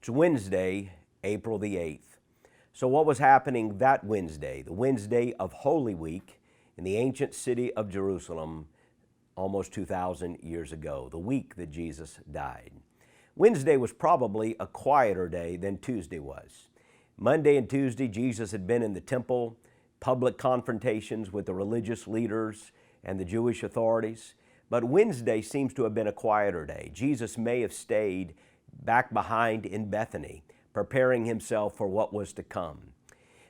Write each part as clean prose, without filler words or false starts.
It's Wednesday, April the 8th. So what was happening that Wednesday, the Wednesday of Holy Week in the ancient city of Jerusalem almost 2,000 years ago, the week that Jesus died? Wednesday was probably a quieter day than Tuesday was. Monday and Tuesday, Jesus had been in the temple, public confrontations with the religious leaders and the Jewish authorities. But Wednesday seems to have been a quieter day. Jesus may have stayed back behind in Bethany, preparing himself for what was to come.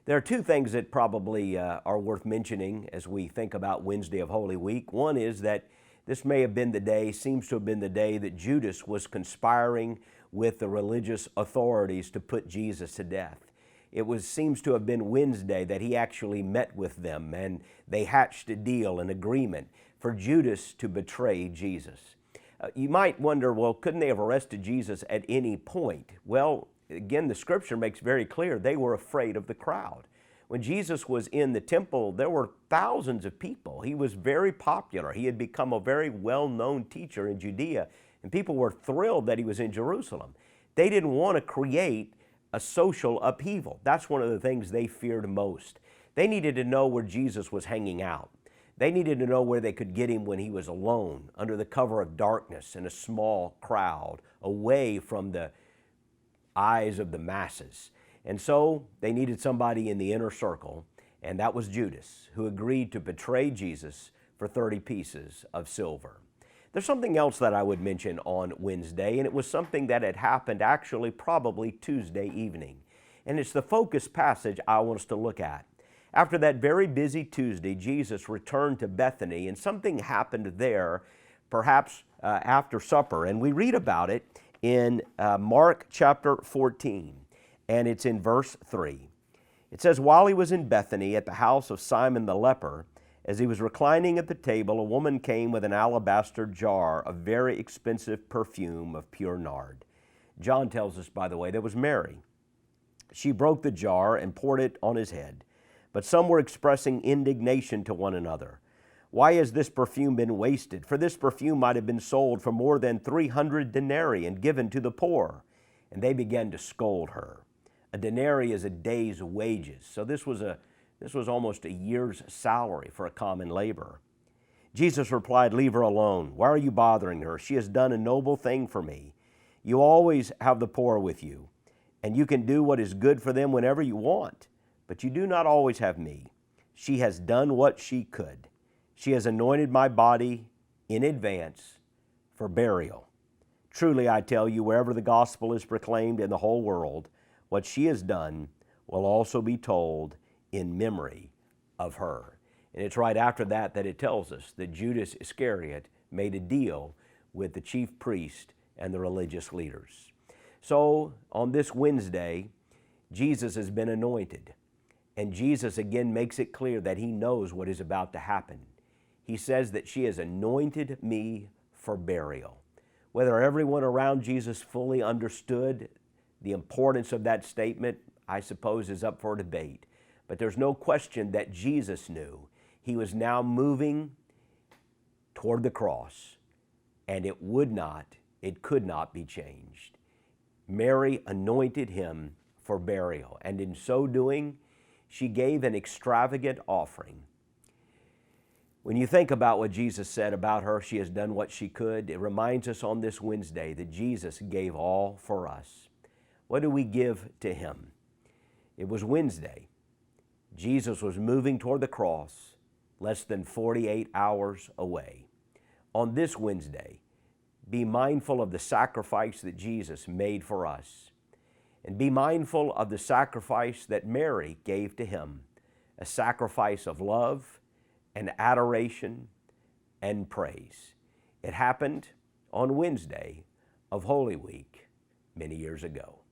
There are two things that probably are worth mentioning as we think about Wednesday of Holy Week. One is that this may have been the day, seems to have been the day that Judas was conspiring with the religious authorities to put Jesus to death. Seems to have been Wednesday that he actually met with them and they hatched a deal, an agreement for Judas to betray Jesus. You might wonder, well, couldn't they have arrested Jesus at any point? Well, again, the scripture makes very clear they were afraid of the crowd. When Jesus was in the temple, there were thousands of people. He was very popular. He had become a very well-known teacher in Judea, and people were thrilled that he was in Jerusalem. They didn't want to create a social upheaval. That's one of the things they feared most. They needed to know where Jesus was hanging out. They needed to know where they could get him when he was alone, under the cover of darkness in a small crowd, away from the eyes of the masses. And so they needed somebody in the inner circle, and that was Judas, who agreed to betray Jesus for 30 pieces of silver. There's something else that I would mention on Wednesday, and it was something that had happened actually probably Tuesday evening. And it's the focus passage I want us to look at. After that very busy Tuesday, Jesus returned to Bethany, and something happened there, perhaps after supper. And we read about it in Mark chapter 14, and it's in verse 3. It says, "While he was in Bethany at the house of Simon the leper, as he was reclining at the table, a woman came with an alabaster jar of very expensive perfume of pure nard." John tells us, by the way, that was Mary. She broke the jar and poured it on his head. But some were expressing indignation to one another. "Why has this perfume been wasted? For this perfume might have been sold for more than 300 denarii and given to the poor." And they began to scold her. A denarii is a day's wages. So this was almost a year's salary for a common laborer. Jesus replied, "Leave her alone. Why are you bothering her? She has done a noble thing for me. You always have the poor with you, and you can do what is good for them whenever you want. But you do not always have me. She has done what she could. She has anointed my body in advance for burial. Truly, I tell you, wherever the gospel is proclaimed in the whole world, what she has done will also be told in memory of her." And it's right after that that it tells us that Judas Iscariot made a deal with the chief priest and the religious leaders. So on this Wednesday, Jesus has been anointed. And Jesus again makes it clear that he knows what is about to happen. He says that she has anointed me for burial. Whether everyone around Jesus fully understood the importance of that statement, I suppose, is up for debate. But there's no question that Jesus knew he was now moving toward the cross, and it could not be changed. Mary anointed him for burial, and in so doing, she gave an extravagant offering. When you think about what Jesus said about her, she has done what she could, it reminds us on this Wednesday that Jesus gave all for us. What do we give to him? It was Wednesday. Jesus was moving toward the cross, less than 48 hours away. On this Wednesday, be mindful of the sacrifice that Jesus made for us. And be mindful of the sacrifice that Mary gave to him, a sacrifice of love and adoration and praise. It happened on Wednesday of Holy Week many years ago.